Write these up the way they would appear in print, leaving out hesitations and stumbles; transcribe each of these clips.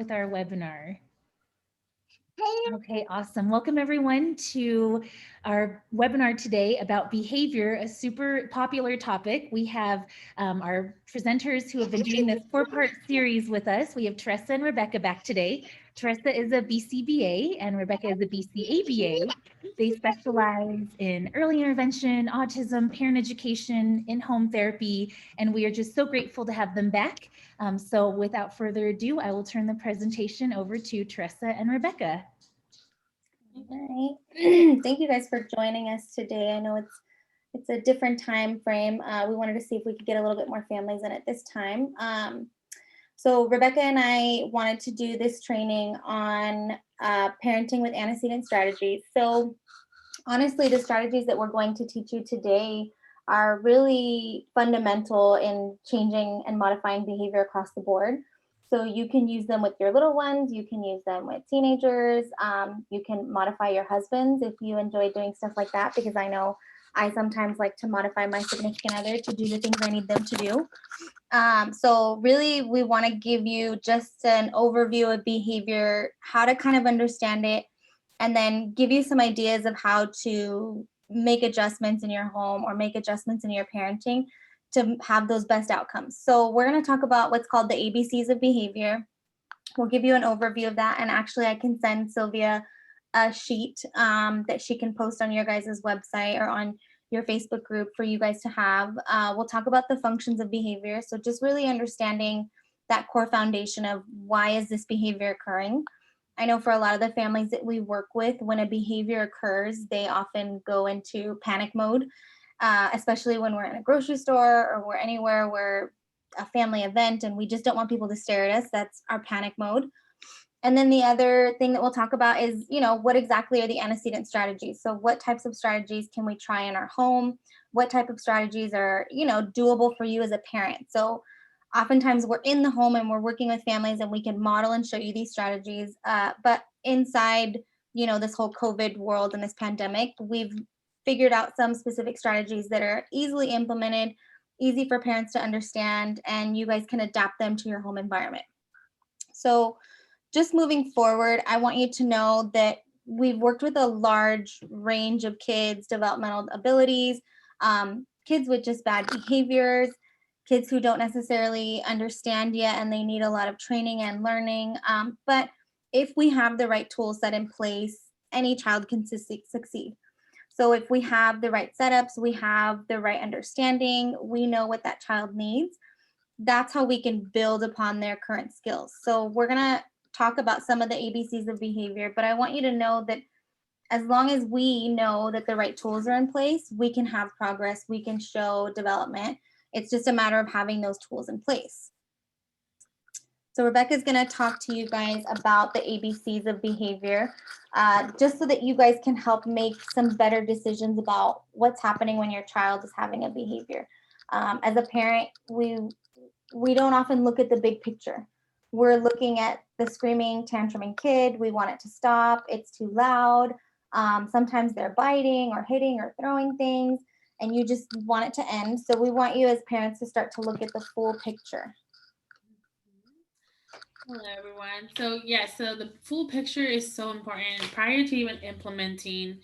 with our webinar. Okay, awesome. Welcome everyone to our webinar today about behavior, a super popular topic. We have our presenters who have been doing this 4-part series with us. We have Teressa and Rebecca back today. Teressa is a BCBA and Rebecca is a BCABA. They specialize in early intervention, autism, parent education, in-home therapy, and we are just so grateful to have them back. So without further ado, I will turn the presentation over to Teressa and Rebecca. All right. Thank you guys for joining us today. I know it's a different time frame. We wanted to see if we could get a little bit more families in at this time. So Rebecca and I wanted to do this training on parenting with antecedent strategies. So honestly, the strategies that we're going to teach you today are really fundamental in changing and modifying behavior across the board. So you can use them with your little ones, you can use them with teenagers, you can modify your husbands if you enjoy doing stuff like that, because I know I sometimes like to modify my significant other to do the things I need them to do. So really, we want to give you just an overview of behavior, how to kind of understand it, and then give you some ideas of how to make adjustments in your home or make adjustments in your parenting to have those best outcomes. So we're going to talk about what's called the ABCs of behavior. We'll give you an overview of that. And actually, I can send Sylvia a sheet that she can post on your guys' website or on your Facebook group for you guys to have. We'll talk about the functions of behavior. So just really understanding that core foundation of why is this behavior occurring. I know for a lot of the families that we work with, when a behavior occurs, they often go into panic mode, especially when we're in a grocery store or we're anywhere where a family event and we just don't want people to stare at us. That's our panic mode. And then the other thing that we'll talk about is, what exactly are the antecedent strategies? So what types of strategies can we try in our home? What type of strategies are, doable for you as a parent? So oftentimes we're in the home and we're working with families and we can model and show you these strategies. But inside, this whole COVID world and this pandemic, we've figured out some specific strategies that are easily implemented, easy for parents to understand, and you guys can adapt them to your home environment. So just moving forward, I want you to know that we've worked with a large range of kids' developmental abilities, kids with just bad behaviors, kids who don't necessarily understand yet and they need a lot of training and learning. But if we have the right tool set in place, any child can succeed. So if we have the right setups, we have the right understanding, we know what that child needs, that's how we can build upon their current skills. So we're going to talk about some of the ABCs of behavior, but I want you to know that as long as we know that the right tools are in place, we can have progress, we can show development. It's just a matter of having those tools in place. So Rebecca's going to talk to you guys about the ABCs of behavior, just so that you guys can help make some better decisions about what's happening when your child is having a behavior. As a parent, we don't often look at the big picture. We're looking at the screaming, tantruming kid. We want it to stop. It's too loud. Sometimes they're biting or hitting or throwing things, and you just want it to end. So we want you as parents to start to look at the full picture. Hello, everyone. So the full picture is so important prior to even implementing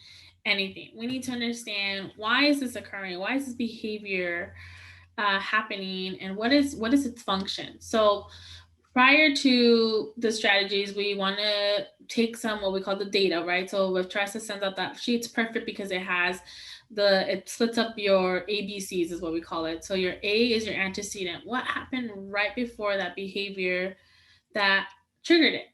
anything. We need to understand, why is this occurring? Why is this behavior happening, and what is its function? So prior to the strategies, we want to take some what we call the data, right? So if Teressa sends out that sheet, it's perfect because it splits up your ABCs is what we call it. So your A is your antecedent. What happened right before that behavior that triggered it?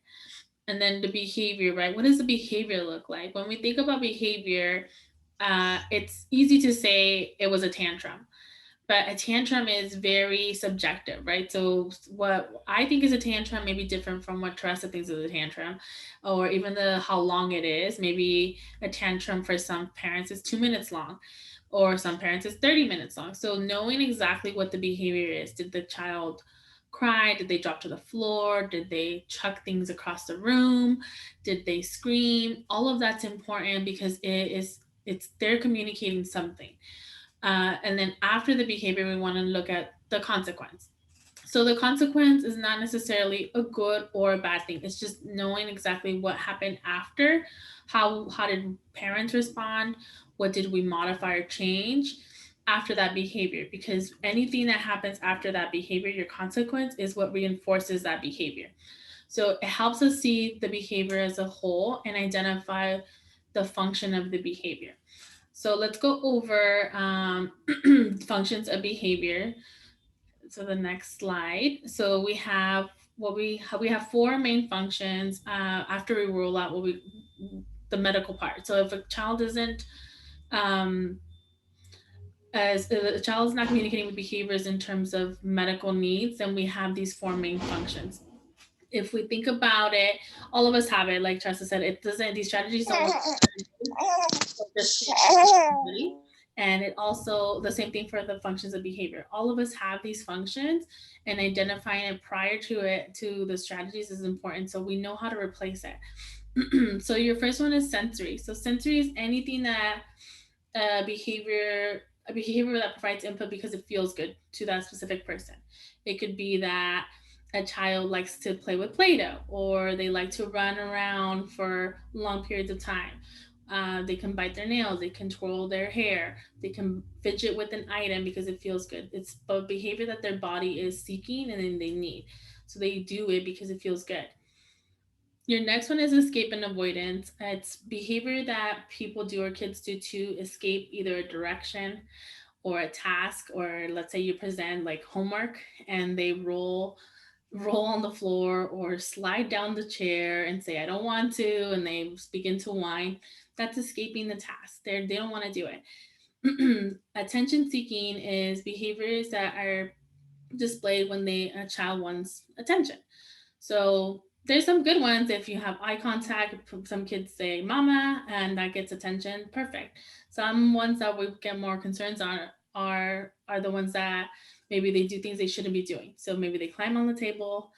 And then the behavior, right? What does the behavior look like? When we think about behavior, it's easy to say it was a tantrum, but a tantrum is very subjective, right? So what I think is a tantrum may be different from what Teressa thinks is a tantrum, or even how long it is. Maybe a tantrum for some parents is 2 minutes long, or some parents is 30 minutes long. So knowing exactly what the behavior is. Did the child cry? Did they drop to the floor? Did they chuck things across the room? Did they scream? All of that's important because they're communicating something. And then after the behavior, we want to look at the consequence. So the consequence is not necessarily a good or a bad thing. It's just knowing exactly what happened after. How did parents respond? What did we modify or change after that behavior? Because anything that happens after that behavior, your consequence is what reinforces that behavior. So it helps us see the behavior as a whole and identify the function of the behavior. So let's go over functions of behavior. So the next slide. So we have we have four main functions after we roll out the medical part. So if a child isn't as the child is not communicating with behaviors in terms of medical needs, then we have these four main functions. If we think about it, all of us have it. Like Teressa said, it doesn't. These strategies don't and it also the same thing for the functions of behavior. All of us have these functions, and identifying it prior to the strategies is important, so we know how to replace it. So your first one is sensory. So sensory is anything that a behavior that provides input because it feels good to that specific person. It could be that a child likes to play with Play-Doh, or they like to run around for long periods of time. They can bite their nails, they can twirl their hair, they can fidget with an item because it feels good. It's a behavior that their body is seeking and then they need. So they do it because it feels good. Your next one is escape and avoidance. It's behavior that people do or kids do to escape either a direction or a task, or let's say you present like homework and they roll on the floor or slide down the chair and say I don't want to, and they begin to whine. That's escaping the task. They don't want to do it. Attention seeking is behaviors that are displayed when a child wants attention. So there's some good ones. If you have eye contact, some kids say mama and that gets attention, perfect. Some ones that we get more concerns on are the ones that maybe they do things they shouldn't be doing. So maybe they climb on the table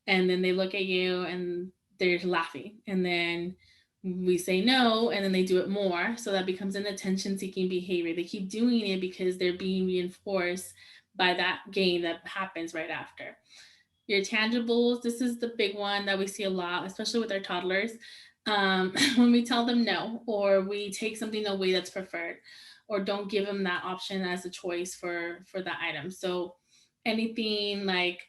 and then they look at you and they're laughing, and then we say no and then they do it more, so that becomes an attention seeking behavior. They keep doing it because they're being reinforced by that gain that happens right after. Your tangibles, this is the big one that we see a lot, especially with our toddlers. When we tell them no, or we take something away that's preferred, or don't give them that option as a choice for that item. So anything like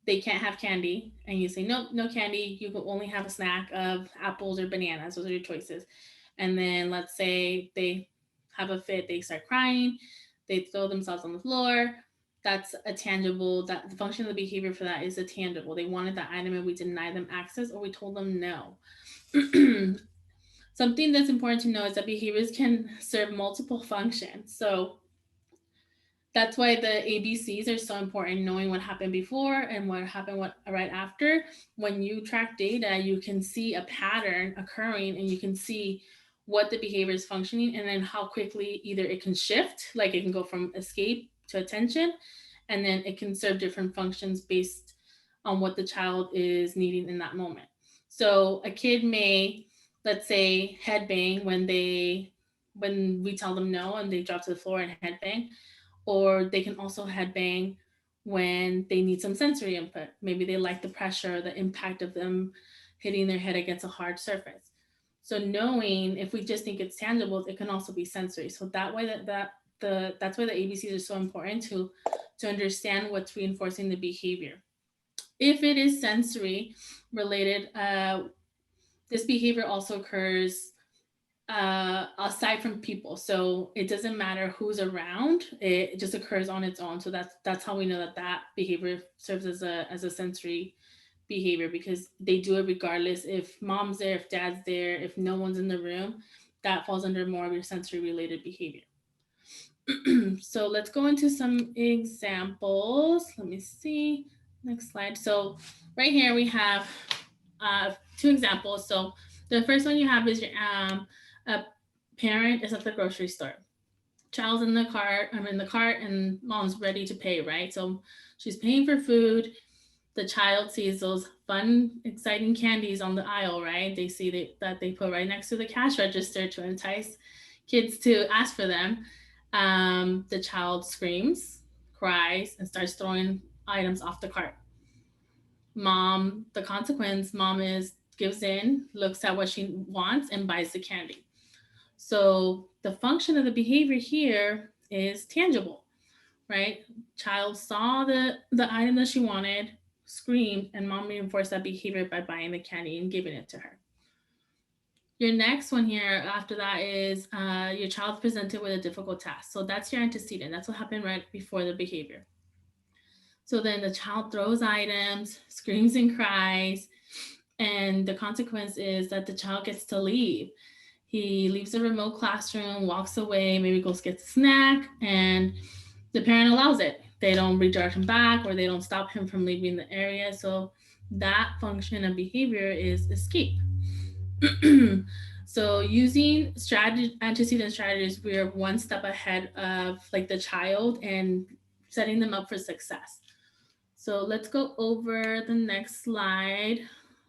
they can't have candy and you say no, no candy, you can only have a snack of apples or bananas, those are your choices. And then let's say they have a fit, they start crying, they throw themselves on the floor. That's a tangible, that the function of the behavior for that is a tangible. They wanted that item and we denied them access, or we told them no. Something that's important to know is that behaviors can serve multiple functions. So that's why the ABCs are so important, knowing what happened before and what happened right after. When you track data, you can see a pattern occurring and you can see what the behavior is functioning, and then how quickly either it can shift, like it can go from escape to attention, and then it can serve different functions based on what the child is needing in that moment. So a kid may, let's say, headbang when we tell them no and they drop to the floor and headbang, or they can also headbang when they need some sensory input. Maybe they like the pressure, the impact of them hitting their head against a hard surface. So knowing, if we just think it's tangible, it can also be sensory. So that way that's why the ABCs are so important to understand what's reinforcing the behavior. If it is sensory related, this behavior also occurs aside from people. So it doesn't matter who's around; it just occurs on its own. So that's how we know that behavior serves as a sensory behavior, because they do it regardless if mom's there, if dad's there, if no one's in the room. That falls under more of your sensory related behavior. So let's go into some examples. Let me see. Next slide. So right here we have two examples. So the first one you have is a parent is at the grocery store. Child's in the cart. I'm in the cart, and mom's ready to pay. Right. So she's paying for food. The child sees those fun, exciting candies on the aisle. Right. They see that they put right next to the cash register to entice kids to ask for them. The child screams, cries, and starts throwing items off the cart. Mom, the consequence, mom gives in, looks at what she wants, and buys the candy. So the function of the behavior here is tangible, right? Child saw the item that she wanted, screamed, and mom reinforced that behavior by buying the candy and giving it to her. Your next one here after that is your child's presented with a difficult task. So that's your antecedent. That's what happened right before the behavior. So then the child throws items, screams and cries, and the consequence is that the child gets to leave. He leaves the remote classroom, walks away, maybe goes get a snack, and the parent allows it. They don't redirect him back or they don't stop him from leaving the area. So that function of behavior is escape. So using antecedent strategies, we're one step ahead of like the child and setting them up for success. So let's go over the next slide.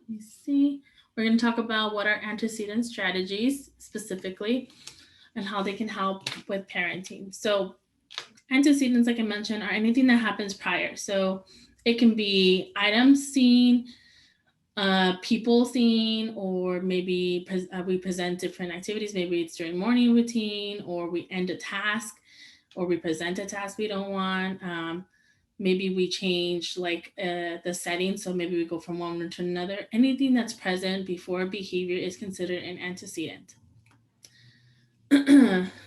Let me see. We're going to talk about what are antecedent strategies specifically and how they can help with parenting. So antecedents, like I mentioned, are anything that happens prior. So it can be items seen, people seen, or maybe we present different activities. Maybe it's during morning routine, or we end a task, or we present a task we don't want. Maybe we change like the setting. So maybe we go from one room to another. Anything that's present before behavior is considered an antecedent.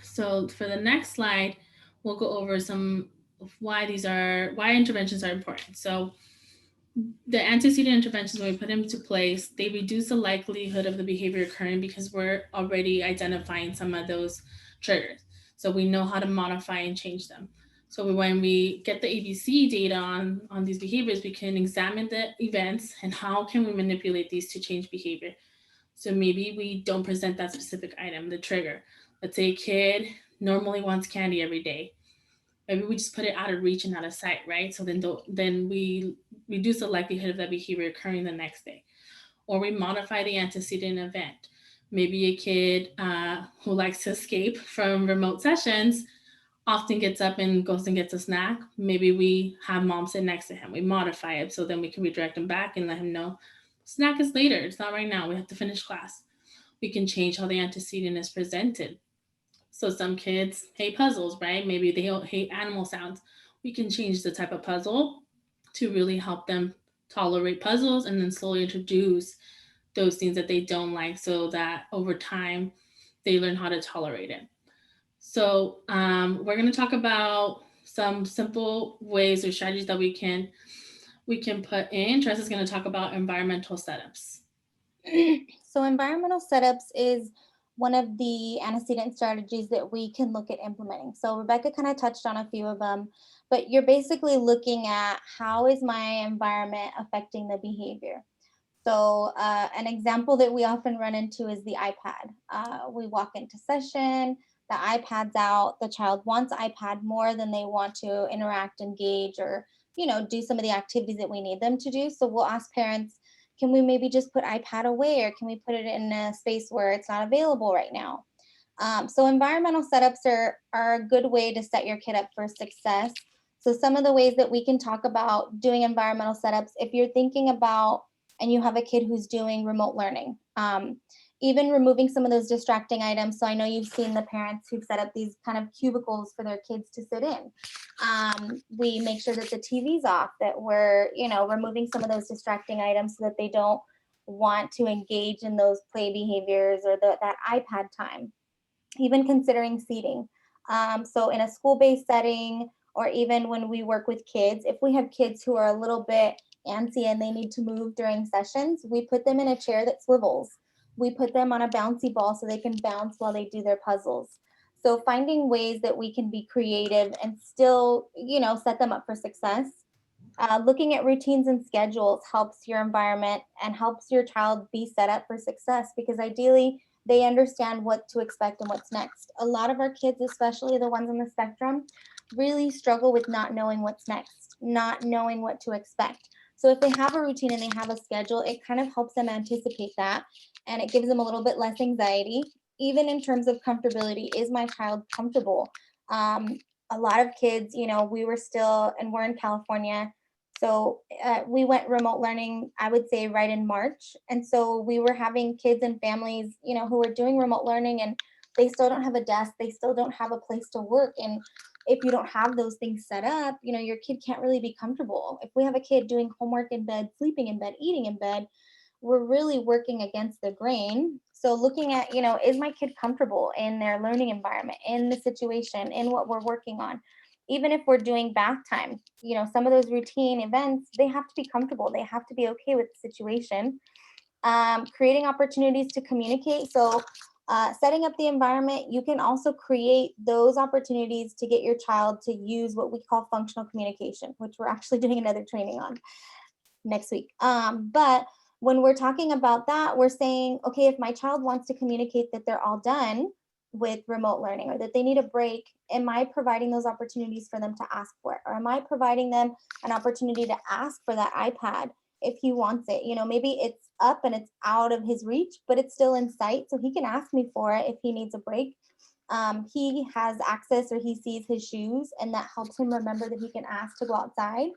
So for the next slide, we'll go over some of why interventions are important. So the antecedent interventions, when we put them into place, they reduce the likelihood of the behavior occurring because we're already identifying some of those triggers. So we know how to modify and change them. So when we get the ABC data on these behaviors, we can examine the events and how can we manipulate these to change behavior. So maybe we don't present that specific item, the trigger. Let's say a kid normally wants candy every day. Maybe we just put it out of reach and out of sight, right? So then we reduce the likelihood of that behavior occurring the next day. Or we modify the antecedent event. Maybe a kid who likes to escape from remote sessions often gets up and goes and gets a snack. Maybe we have mom sit next to him. We modify it so then we can redirect him back and let him know snack is later. It's not right now. We have to finish class. We can change how the antecedent is presented. So some kids hate puzzles, right? Maybe they hate animal sounds. We can change the type of puzzle to really help them tolerate puzzles and then slowly introduce those things that they don't like so that over time they learn how to tolerate it. So we're going to talk about some simple ways or strategies that we can put in. Teressa's going to talk about environmental setups. So environmental setups is one of the antecedent strategies that we can look at implementing. So Rebecca kind of touched on a few of them, but you're basically looking at how is my environment affecting the behavior. So an example that we often run into is the iPad. We walk into session, the iPad's out, the child wants iPad more than they want to interact, engage, or do some of the activities that we need them to do. So we'll ask parents, can we maybe just put iPad away, or can we put it in a space where it's not available right now? So environmental setups are a good way to set your kid up for success. So some of the ways that we can talk about doing environmental setups, if you're thinking about and you have a kid who's doing remote learning, even removing some of those distracting items. So I know you've seen the parents who've set up these kind of cubicles for their kids to sit in. We make sure that the TV's off, that we're, removing some of those distracting items so that they don't want to engage in those play behaviors or that iPad time. Even considering seating. So in a school-based setting, or even when we work with kids, if we have kids who are a little bit antsy and they need to move during sessions, we put them in a chair that swivels. We put them on a bouncy ball so they can bounce while they do their puzzles. So finding ways that we can be creative and still, set them up for success. Looking at routines and schedules helps your environment and helps your child be set up for success, because ideally they understand what to expect and what's next. A lot of our kids, especially the ones on the spectrum, really struggle with not knowing what's next, not knowing what to expect. So if they have a routine and they have a schedule, it kind of helps them anticipate that, and it gives them a little bit less anxiety. Even in terms of comfortability, is my child comfortable? A lot of kids, we were still, and we're in California, So we went remote learning, I would say right in March. And so we were having kids and families, you know, who were doing remote learning and they still don't have a desk. They still don't have a place to work. And if you don't have those things set up, you know, your kid can't really be comfortable. If we have a kid doing homework in bed, sleeping in bed, eating in bed, we're really working against the grain. So looking at, you know, is my kid comfortable in their learning environment, in the situation, in what we're working on? Even if we're doing bath time, you know, some of those routine events, they have to be comfortable. They have to be okay with the situation. Creating opportunities to communicate. So setting up the environment, you can also create those opportunities to get your child to use what we call functional communication, which we're actually doing another training on next week. But when we're talking about that, we're saying, okay, if my child wants to communicate that they're all done with remote learning or that they need a break, am I providing those opportunities for them to ask for it? Or am I providing them an opportunity to ask for that iPad if he wants it? You know, maybe it's up and it's out of his reach, but it's still in sight. So he can ask me for it if he needs a break. He has access or he sees his shoes and that helps him remember that he can ask to go outside.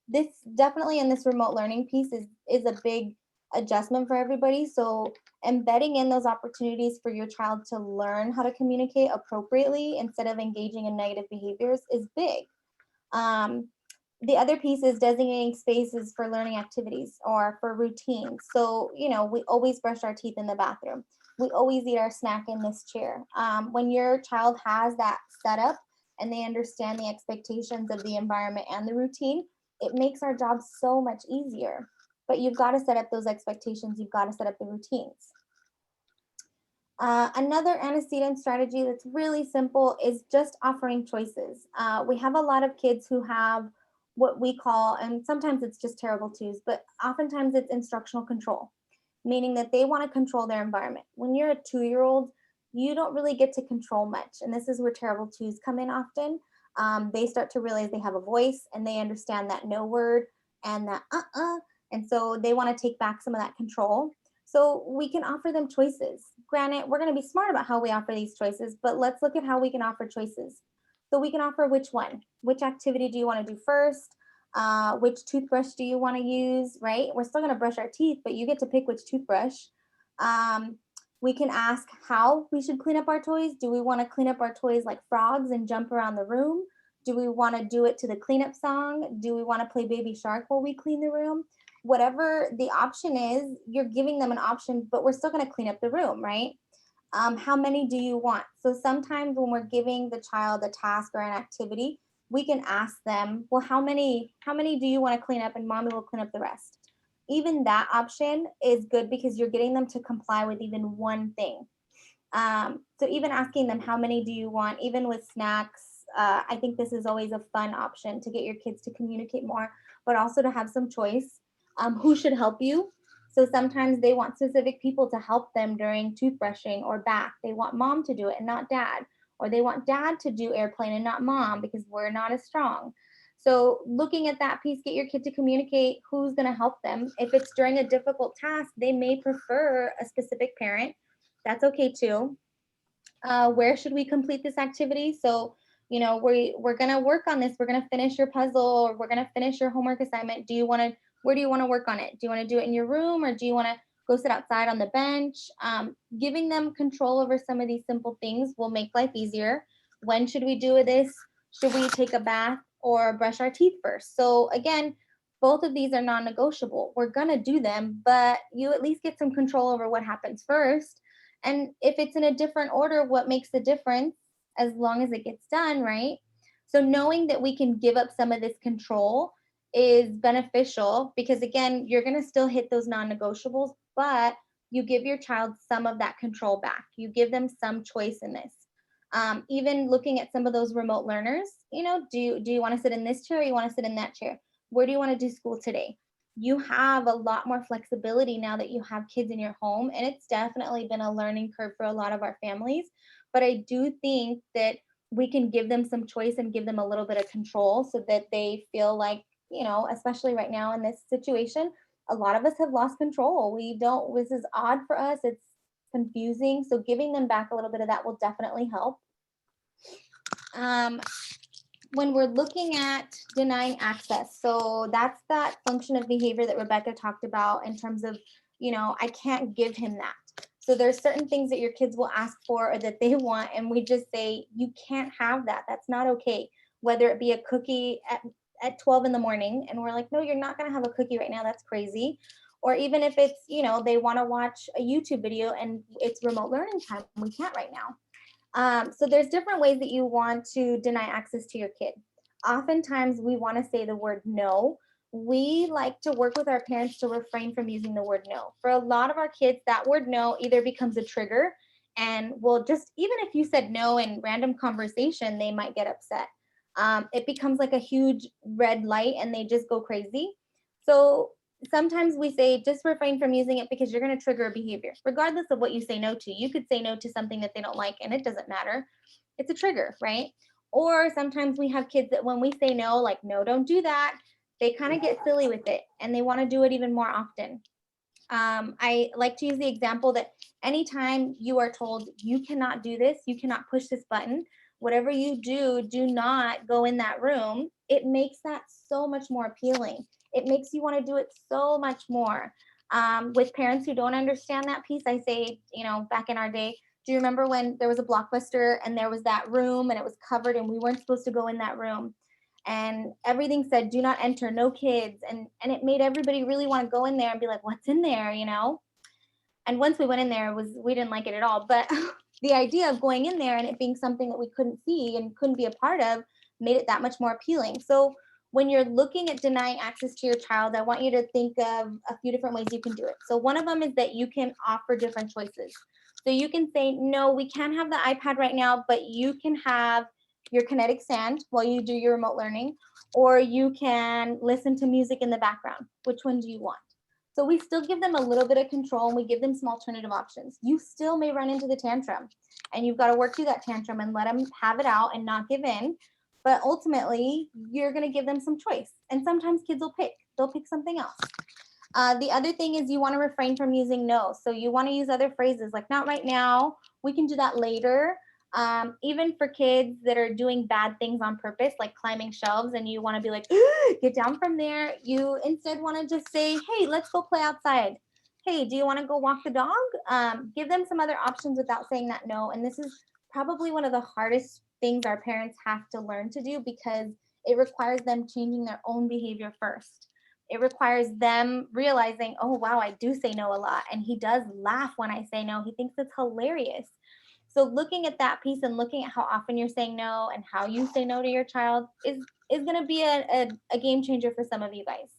This definitely in this remote learning piece is a big adjustment for everybody. So embedding in those opportunities for your child to learn how to communicate appropriately instead of engaging in negative behaviors is big. The other piece is designating spaces for learning activities or for routines. So, you know, we always brush our teeth in the bathroom. We always eat our snack in this chair. When your child has that set up and they understand the expectations of the environment and the routine, it makes our job so much easier. But you've got to set up those expectations. You've got to set up the routines. Another antecedent strategy that's really simple is just offering choices. We have a lot of kids who have what we call, and sometimes it's just terrible twos, but oftentimes it's instructional control, meaning that they want to control their environment. When you're a 2-year-old, you don't really get to control much. And this is where terrible twos come in often. They start to realize they have a voice and they understand that no word and that and so they want to take back some of that control. So we can offer them choices. Granted, we're going to be smart about how we offer these choices, but let's look at how we can offer choices. So we can offer which one, which activity do you want to do first? Which toothbrush do you want to use, right? We're still going to brush our teeth, but you get to pick which toothbrush. We can ask how we should clean up our toys. Do we want to clean up our toys like frogs and jump around the room? Do we want to do it to the cleanup song? Do we want to play Baby Shark while we clean the room? Whatever the option is, you're giving them an option, but we're still going to clean up the room, right? How many do you want? So sometimes when we're giving the child a task or an activity, we can ask them, well, how many do you want to clean up? And mommy will clean up the rest. Even that option is good because you're getting them to comply with even one thing. So even asking them, how many do you want? Even with snacks, I think this is always a fun option to get your kids to communicate more, but also to have some choice. Who should help you? So sometimes they want specific people to help them during toothbrushing or bath. They want mom to do it and not dad, or they want dad to do airplane and not mom because we're not as strong. So looking at that piece, get your kid to communicate who's going to help them. If it's during a difficult task, they may prefer a specific parent. That's okay too. Where should we complete this activity? So, you know, we're going to work on this. We're going to finish your puzzle or we're going to finish your homework assignment. Where do you want to work on it? Do you want to do it in your room or do you want to go sit outside on the bench? Giving them control over some of these simple things will make life easier. When should we do this? Should we take a bath or brush our teeth first? So again, both of these are non-negotiable. We're going to do them, but you at least get some control over what happens first. And if it's in a different order, what makes the difference as long as it gets done, right? So knowing that we can give up some of this control is beneficial because again, you're going to still hit those non-negotiables, but you give your child some of that control back. You give them some choice in this. Even looking at some of those remote learners, you know, do you want to sit in this chair or you want to sit in that chair? Where do you want to do school today? You have a lot more flexibility now that you have kids in your home, and it's definitely been a learning curve for a lot of our families. But I do think that we can give them some choice and give them a little bit of control so that they feel like, you know, especially right now in this situation, a lot of us have lost control. This is odd for us. It's confusing. So giving them back a little bit of that will definitely help. when we're looking at denying access, so that's that function of behavior that Rebecca talked about in terms of, I can't give him that. So there's certain things that your kids will ask for or that they want, and we just say, you can't have that. That's not okay. Whether it be a cookie at 12 in the morning, and we're like, no, you're not going to have a cookie right now. That's crazy. Or even if it's, they want to watch a YouTube video and it's remote learning time, we can't right now. So there's different ways that you want to deny access to your kid. Oftentimes we want to say the word no. We like to work with our parents to refrain from using the word no. For a lot of our kids, that word no either becomes a trigger, and will just, even if you said no in random conversation, they might get upset. It becomes like a huge red light and they just go crazy. So sometimes we say just refrain from using it because you're going to trigger a behavior, regardless of what you say no to. You could say no to something that they don't like and it doesn't matter. It's a trigger, right? Or sometimes we have kids that when we say no, like, no, don't do that, they kind of get silly with it and they want to do it even more often. I like to use the example that anytime you are told you cannot do this, you cannot push this button, whatever you do, do not go in that room. It makes that so much more appealing. It makes you want to do it so much more. With parents who don't understand that piece, I say, back in our day, do you remember when there was a Blockbuster and there was that room and it was covered and we weren't supposed to go in that room? And everything said, do not enter, no kids. And it made everybody really want to go in there and be like, what's in there, And once we went in there, we didn't like it at all. But the idea of going in there and it being something that we couldn't see and couldn't be a part of made it that much more appealing. So when you're looking at denying access to your child, I want you to think of a few different ways you can do it. So one of them is that you can offer different choices. So you can say, no, we can't have the iPad right now, but you can have your kinetic sand while you do your remote learning, or you can listen to music in the background. Which one do you want? So we still give them a little bit of control and we give them some alternative options. You still may run into the tantrum and you've got to work through that tantrum and let them have it out and not give in. But ultimately, you're going to give them some choice. And sometimes kids will pick. They'll pick something else. The other thing is you want to refrain from using no. So you want to use other phrases like not right now. We can do that later. Even for kids that are doing bad things on purpose, like climbing shelves, and you want to be like, get down from there. You instead want to just say, hey, let's go play outside. Hey, do you want to go walk the dog? Give them some other options without saying that no. And this is probably one of the hardest things our parents have to learn to do because it requires them changing their own behavior first. It requires them realizing, oh, wow, I do say no a lot. And he does laugh when I say no. He thinks it's hilarious. So looking at that piece and looking at how often you're saying no and how you say no to your child is going to be a game changer for some of you guys.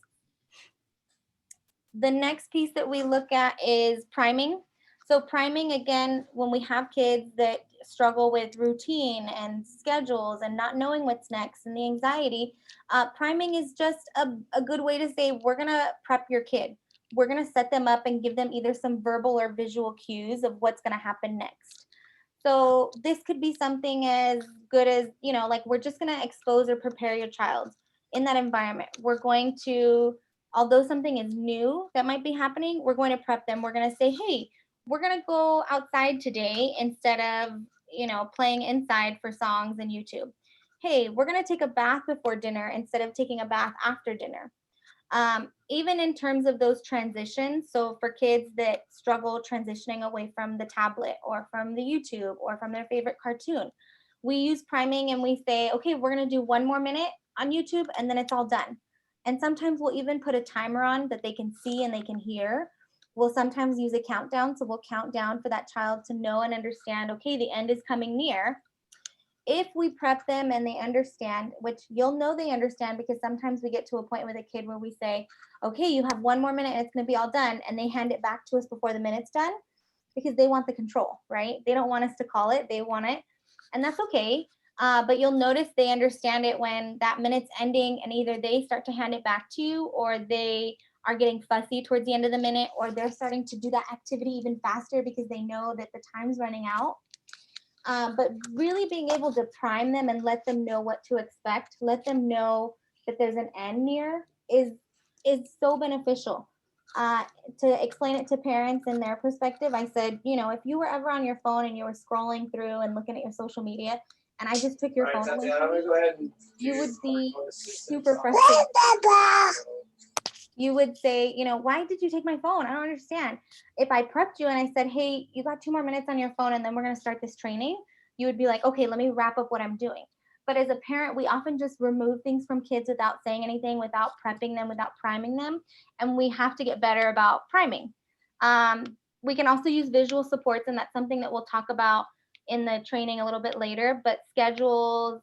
The next piece that we look at is priming. So priming, again, when we have kids that struggle with routine and schedules and not knowing what's next and the anxiety, priming is just a good way to say, we're going to prep your kid. We're going to set them up and give them either some verbal or visual cues of what's going to happen next. So this could be something as good as, like we're just going to expose or prepare your child in that environment. We're going to, although something is new that might be happening, we're going to prep them. We're going to say, hey, we're going to go outside today instead of, playing inside for songs and YouTube. Hey, we're going to take a bath before dinner instead of taking a bath after dinner. Even in terms of those transitions, so for kids that struggle transitioning away from the tablet or from the YouTube or from their favorite cartoon, we use priming and we say, okay, we're going to do 1 more minute on YouTube and then it's all done. And sometimes we'll even put a timer on that they can see and they can hear. We'll sometimes use a countdown, so we'll count down for that child to know and understand, okay, the end is coming near. If we prep them and they understand, which you'll know they understand because sometimes we get to a point with a kid where we say, okay, you have 1 more minute and it's going to be all done. And they hand it back to us before the minute's done because they want the control, right? They don't want us to call it. They want it. And that's okay. But you'll notice they understand it when that minute's ending and either they start to hand it back to you or they are getting fussy towards the end of the minute or they're starting to do that activity even faster because they know that the time's running out. But really being able to prime them and let them know what to expect, let them know that there's an end near is so beneficial. To explain it to parents and their perspective, I said, if you were ever on your phone and you were scrolling through and looking at your social media and I just took your phone away from you, you would be super frustrated. You would say, you know, why did you take my phone? I don't understand. If I prepped you and I said, hey, you got 2 more minutes on your phone and then we're going to start this training, you would be like, okay, let me wrap up what I'm doing. But as a parent, we often just remove things from kids without saying anything, without prepping them, without priming them. And we have to get better about priming. We can also use visual supports, and that's something that we'll talk about in the training a little bit later, but schedules,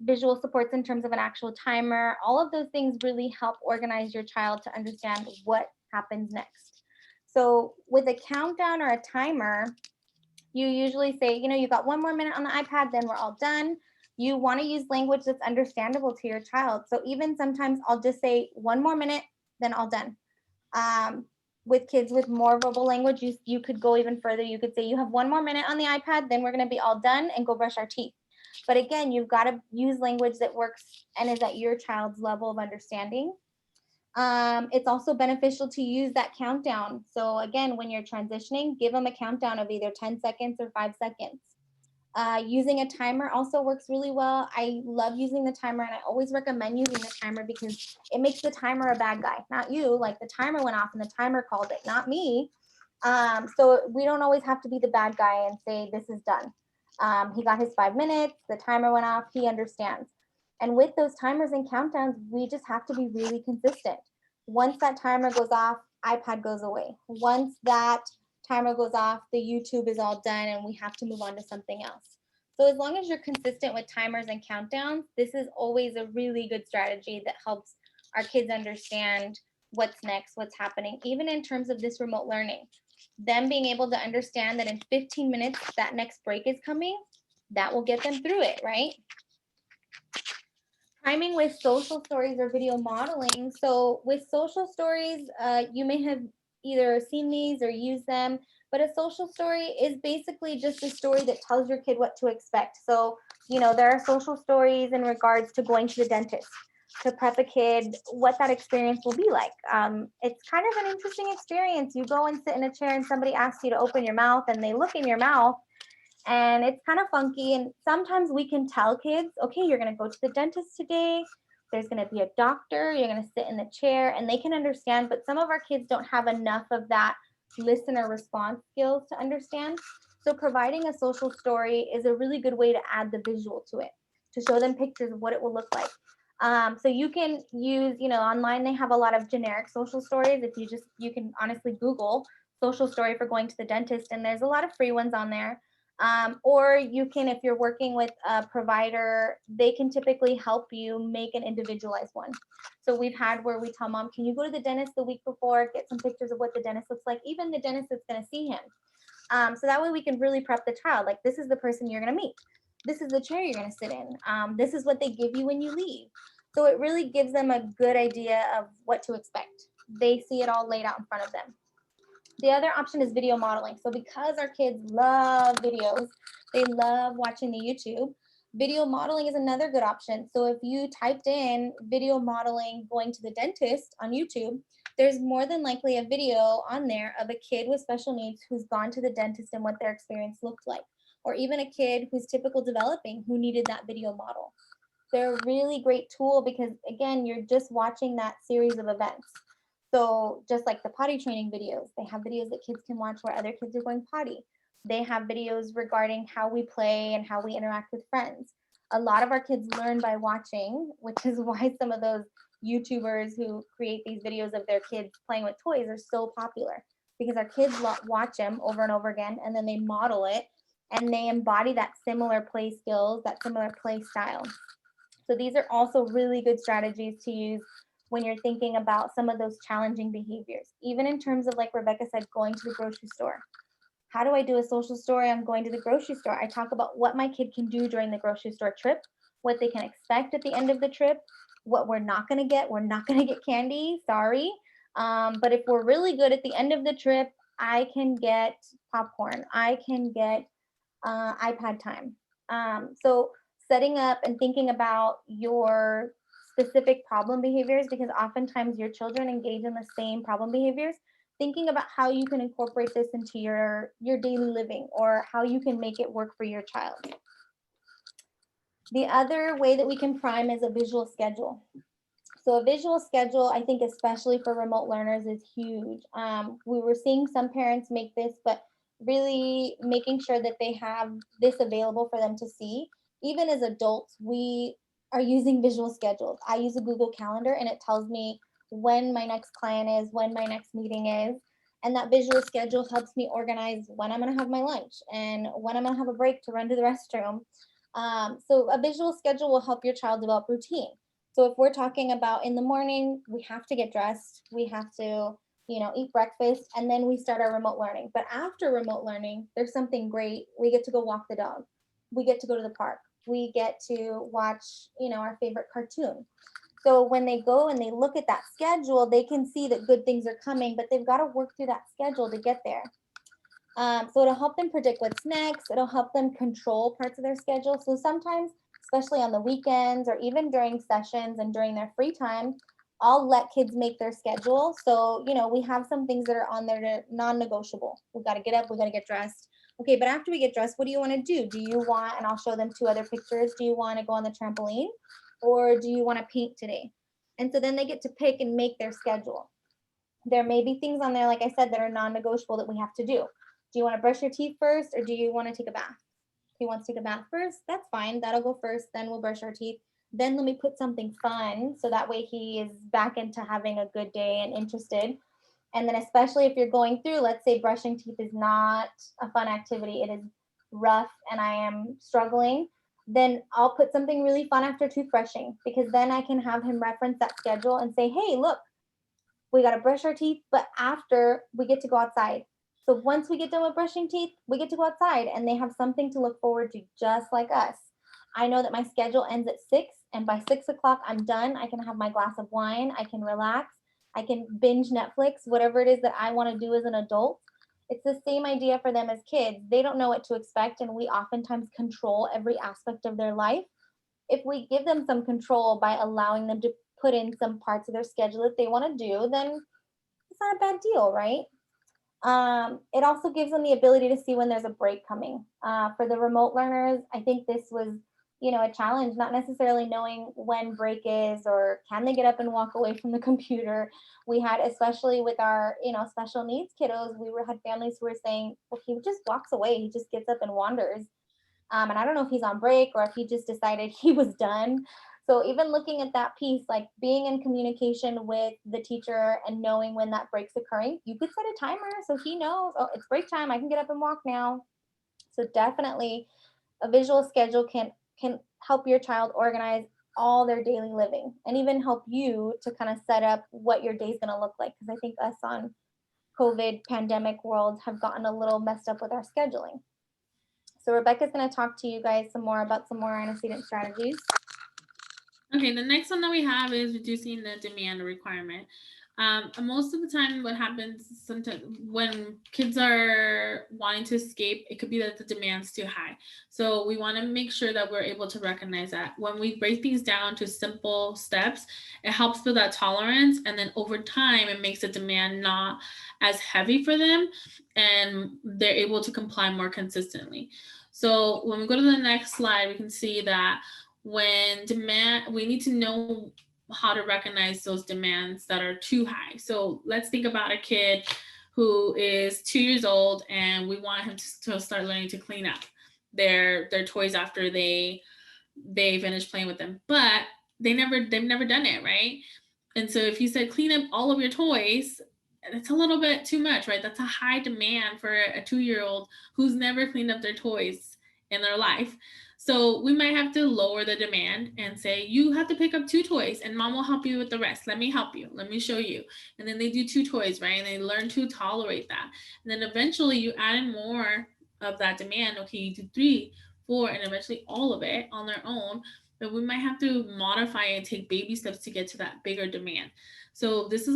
visual supports in terms of an actual timer, all of those things really help organize your child to understand what happens next. So with a countdown or a timer, you usually say, you know, you got 1 more minute on the iPad, then we're all done. You want to use language that's understandable to your child. So even sometimes I'll just say 1 more minute, then all done. With kids with more verbal language, you could go even further. You could say you have 1 more minute on the iPad, then we're going to be all done and go brush our teeth. But again, you've got to use language that works and is at your child's level of understanding. It's also beneficial to use that countdown. So again, when you're transitioning, give them a countdown of either 10 seconds or 5 seconds. Using a timer also works really well. I love using the timer, and I always recommend using the timer because it makes the timer a bad guy, not you. Like the timer went off and the timer called it, not me. So we don't always have to be the bad guy and say, this is done. He got his 5 minutes, the timer went off, he understands. And with those timers and countdowns, we just have to be really consistent. Once that timer goes off, iPad goes away. Once that timer goes off, the YouTube is all done and we have to move on to something else. So as long as you're consistent with timers and countdowns, this is always a really good strategy that helps our kids understand what's next, what's happening, even in terms of this remote learning. Them being able to understand that in 15 minutes, that next break is coming, that will get them through it, right? Priming with social stories or video modeling. So with social stories, you may have either seen these or used them, but a social story is basically just a story that tells your kid what to expect. So, you know, there are social stories in regards to going to the dentist, to prep a kid what that experience will be like. It's kind of an interesting experience. You go and sit in a chair and somebody asks you to open your mouth and they look in your mouth and it's kind of funky. And sometimes we can tell kids, okay, you're going to go to the dentist today. There's going to be a doctor. You're going to sit in the chair, and they can understand. But some of our kids don't have enough of that listener response skills to understand. So providing a social story is a really good way to add the visual to it, to show them pictures of what it will look like. So you can use, you know, online, they have a lot of generic social stories. If you can honestly Google social story for going to the dentist, and there's a lot of free ones on there. Or you can, if you're working with a provider, they can typically help you make an individualized one. So we've had where we tell mom, can you go to the dentist the week before, get some pictures of what the dentist looks like, even the dentist that's going to see him. So that way we can really prep the child. Like, this is the person you're going to meet. This is the chair you're going to sit in. This is what they give you when you leave. So it really gives them a good idea of what to expect. They see it all laid out in front of them. The other option is video modeling. So because our kids love videos, they love watching the YouTube, video modeling is another good option. So if you typed in video modeling going to the dentist on YouTube, there's more than likely a video on there of a kid with special needs who's gone to the dentist and what their experience looked like, or even a kid who's typical developing who needed that video model. They're a really great tool because, again, you're just watching that series of events. So just like the potty training videos, they have videos that kids can watch where other kids are going potty. They have videos regarding how we play and how we interact with friends. A lot of our kids learn by watching, which is why some of those YouTubers who create these videos of their kids playing with toys are so popular, because our kids watch them over and over again, and then they model it and they embody that similar play skills, that similar play style. So these are also really good strategies to use when you're thinking about some of those challenging behaviors, even in terms of, like Rebecca said, going to the grocery store. How do I do a social story on going to the grocery store? I talk about what my kid can do during the grocery store trip, what they can expect at the end of the trip, what we're not going to get. We're not going to get candy, sorry. But if we're really good at the end of the trip, I can get popcorn. I can get iPad time. So setting up and thinking about your specific problem behaviors, because oftentimes your children engage in the same problem behaviors, thinking about how you can incorporate this into your daily living, or how you can make it work for your child. The other way that we can prime is a visual schedule. So a visual schedule, I think, especially for remote learners, is huge. We were seeing some parents make this, but really making sure that they have this available for them to see. Even as adults, we are using visual schedules. I use a Google Calendar and it tells me when my next client is, when my next meeting is. And that visual schedule helps me organize when I'm going to have my lunch and when I'm going to have a break to run to the restroom. So a visual schedule will help your child develop routine. So if we're talking about in the morning, we have to get dressed, we have to, eat breakfast, and then we start our remote learning. But after remote learning, there's something great. We get to go walk the dog. We get to go to the park. We get to watch, our favorite cartoon. So when they go and they look at that schedule, they can see that good things are coming, but they've got to work through that schedule to get there. So it'll help them predict what's next. It'll help them control parts of their schedule. So sometimes, especially on the weekends or even during sessions and during their free time, I'll let kids make their schedule. So, we have some things that are on there to non-negotiable. We got to get up, we got to get dressed. Okay, but after we get dressed, what do you want to do? Do you want, and I'll show them 2 other pictures, do you want to go on the trampoline or do you want to paint today? And so then they get to pick and make their schedule. There may be things on there, like I said, that are non-negotiable that we have to do. Do you want to brush your teeth first or do you want to take a bath? If he wants to take a bath first, that's fine. That'll go first. Then we'll brush our teeth. Then let me put something fun so that way he is back into having a good day and interested. And then especially if you're going through, let's say brushing teeth is not a fun activity, it is rough and I am struggling, then I'll put something really fun after toothbrushing, because then I can have him reference that schedule and say, hey, look, we got to brush our teeth, but after we get to go outside. So once we get done with brushing teeth, we get to go outside and they have something to look forward to, just like us. I know that my schedule ends at 6, and by 6 o'clock, I'm done. I can have my glass of wine. I can relax. I can binge Netflix, whatever it is that I want to do as an adult. It's the same idea for them as kids. They don't know what to expect, and we oftentimes control every aspect of their life. If we give them some control by allowing them to put in some parts of their schedule that they want to do, then it's not a bad deal, right? It also gives them the ability to see when there's a break coming. For the remote learners, I think this was, a challenge, not necessarily knowing when break is or can they get up and walk away from the computer. We had, especially with our, special needs kiddos, had families who were saying, well, he just walks away. He just gets up and wanders. And I don't know if he's on break or if he just decided he was done. So even looking at that piece, like being in communication with the teacher and knowing when that break's occurring, you could set a timer so he knows, oh, it's break time. I can get up and walk now. So definitely a visual schedule can help your child organize all their daily living and even help you to kind of set up what your day's going to look like. Because I think us on COVID pandemic world have gotten a little messed up with our scheduling. So Rebecca's going to talk to you guys some more about some more antecedent strategies. Okay, the next one that we have is reducing the demand requirement. Most of the time what happens sometimes when kids are wanting to escape, it could be that the demand's too high. So we want to make sure that we're able to recognize that. When we break these down to simple steps, it helps build that tolerance, and then over time it makes the demand not as heavy for them and they're able to comply more consistently. So when we go to the next slide, we can see that when demand, we need to know how to recognize those demands that are too high. So let's think about a kid who is 2 years old and we want him to start learning to clean up their toys after they finish playing with them, but they've never done it, right? And so if you said clean up all of your toys, it's a little bit too much, right? That's a high demand for a 2-year-old who's never cleaned up their toys in their life. So we might have to lower the demand and say, you have to pick up 2 toys and mom will help you with the rest. Let me help you. Let me show you. And then they do 2 toys, right? And they learn to tolerate that. And then eventually you add in more of that demand. Okay, you do 3, 4, and eventually all of it on their own. But we might have to modify and take baby steps to get to that bigger demand. So this is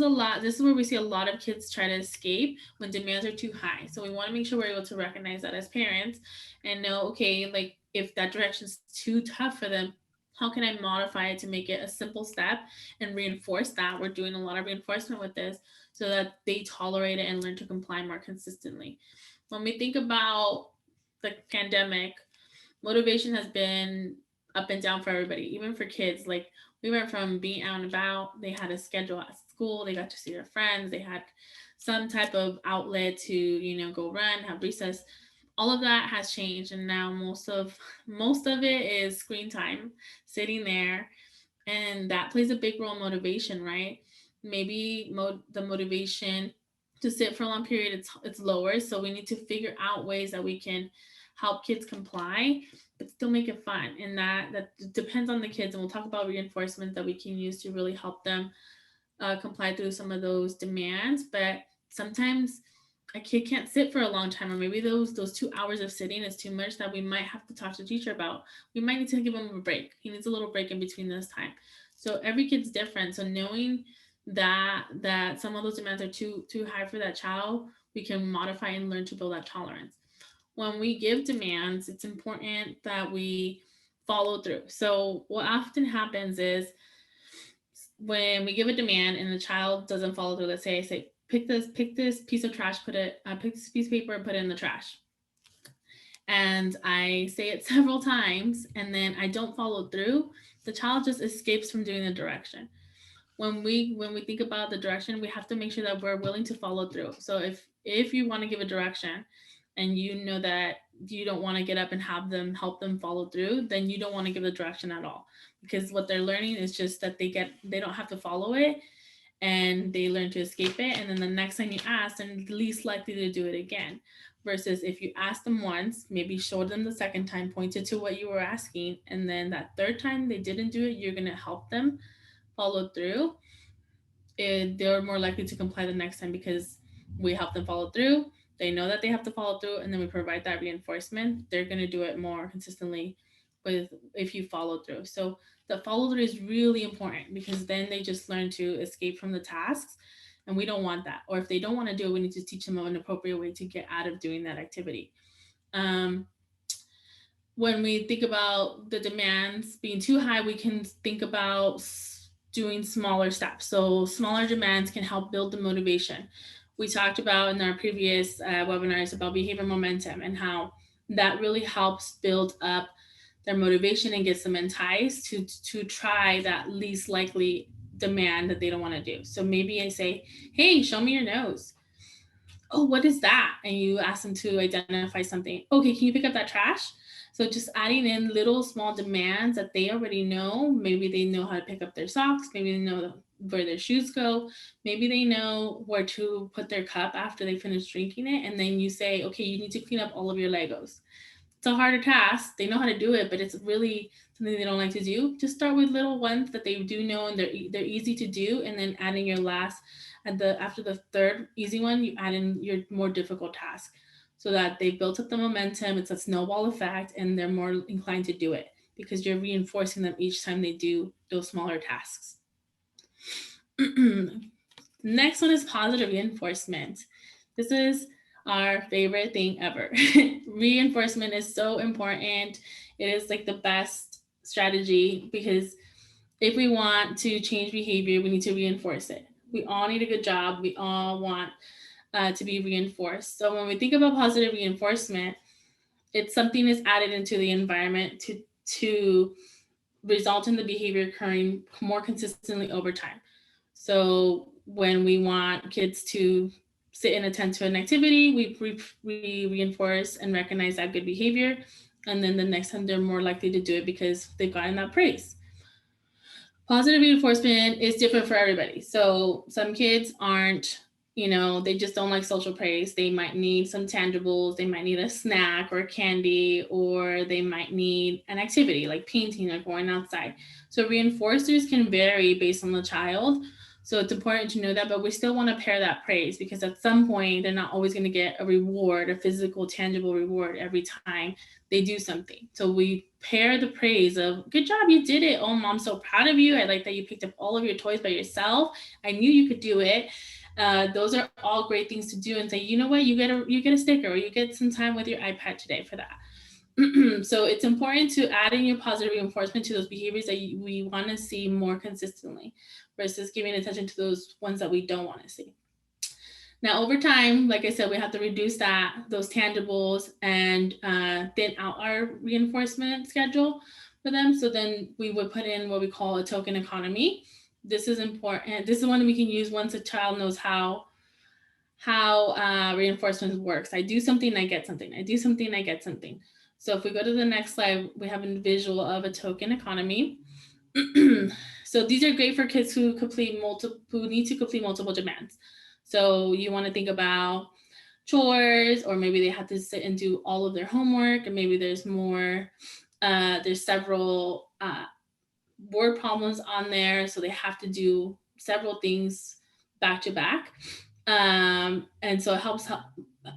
where we see a lot of kids try to escape when demands are too high. So we want to make sure we're able to recognize that as parents and know, okay, like if that direction is too tough for them, how can I modify it to make it a simple step and reinforce that? We're doing a lot of reinforcement with this so that they tolerate it and learn to comply more consistently. When we think about the pandemic, motivation has been up and down for everybody, even for kids. Like we went from being out and about, they had a schedule at school, they got to see their friends, they had some type of outlet to, you know, go run, have recess. All of that has changed, and now most of it is screen time, sitting there, and that plays a big role in motivation, right? Maybe the motivation to sit for a long period, it's lower, so we need to figure out ways that we can help kids comply but still make it fun, and that depends on the kids, and we'll talk about reinforcement that we can use to really help them comply through some of those demands. But sometimes a kid can't sit for a long time, or maybe those 2 hours of sitting is too much, that we might have to talk to the teacher about. We might need to give him a break. He needs a little break in between this time. So every kid's different. So knowing that some of those demands are too high for that child, we can modify and learn to build that tolerance. When we give demands, it's important that we follow through. So what often happens is when we give a demand and the child doesn't follow through, let's say I say, pick this piece of trash, pick this piece of paper and put it in the trash. And I say it several times and then I don't follow through, the child just escapes from doing the direction. When we think about the direction, we have to make sure that we're willing to follow through. So if you want to give a direction and you know that you don't want to get up and have them help them follow through, then you don't want to give the direction at all, because what they're learning is just that they don't have to follow it, and they learn to escape it, and then the next time you ask, they're least likely to do it again. Versus if you ask them once, maybe show them the second time, pointed to what you were asking, and then that third time they didn't do it, you're going to help them follow through. They're more likely to comply the next time because we help them follow through. They know that they have to follow through, and then we provide that reinforcement. They're going to do it more consistently with if you follow through. So the follow through is really important, because then they just learn to escape from the tasks, and we don't want that. Or if they don't want to do it, we need to teach them an appropriate way to get out of doing that activity. Um, when we think about the demands being too high, we can think about doing smaller steps. So smaller demands can help build the motivation. We talked about in our previous webinars about behavior momentum and how that really helps build up their motivation and gets them enticed to try that least likely demand that they don't want to do. So maybe I say, hey, show me your nose. Oh, what is that? And you ask them to identify something. Okay, can you pick up that trash? So just adding in little small demands that they already know. Maybe they know how to pick up their socks. Maybe they know where their shoes go. Maybe they know where to put their cup after they finish drinking it. And then you say, okay, you need to clean up all of your Legos. It's a harder task. They know how to do it, but it's really something they don't like to do. Just start with little ones that they do know and they're easy to do, and then adding your last after the third easy one, you add in your more difficult task, so that they built up the momentum. It's a snowball effect, and they're more inclined to do it because you're reinforcing them each time they do those smaller tasks. Next one is positive reinforcement. This is our favorite thing ever. Reinforcement is so important. It is like the best strategy, because if we want to change behavior, we need to reinforce it. We all need a good job. We all want to be reinforced. So when we think about positive reinforcement, it's something that's added into the environment to result in the behavior occurring more consistently over time. So when we want kids to sit and attend to an activity, we reinforce and recognize that good behavior. And then the next time they're more likely to do it because they've gotten that praise. Positive reinforcement is different for everybody. So some kids aren't, they just don't like social praise. They might need some tangibles. They might need a snack or candy, or they might need an activity like painting or going outside. So reinforcers can vary based on the child. So it's important to know that, but we still want to pair that praise, because at some point they're not always going to get a reward, a physical, tangible reward every time they do something. So we pair the praise of, good job, you did it. Oh, Mom's so proud of you. I like that you picked up all of your toys by yourself. I knew you could do it. Those are all great things to do, and say, you know what, you get a sticker, or you get some time with your iPad today for that. So it's important to add in your positive reinforcement to those behaviors that we want to see more consistently, versus giving attention to those ones that we don't want to see. Now, over time, like I said, we have to reduce those tangibles and thin out our reinforcement schedule. for them. So then we would put in what we call a token economy. This is important. This is one we can use once a child knows how reinforcement works. I do something, I get something. I do something, I get something. So if we go to the next slide, we have a visual of a token economy. So these are great for kids who need to complete multiple demands. So you want to think about chores, or maybe they have to sit and do all of their homework, and maybe there's several word problems on there, so they have to do several things back to back. And so it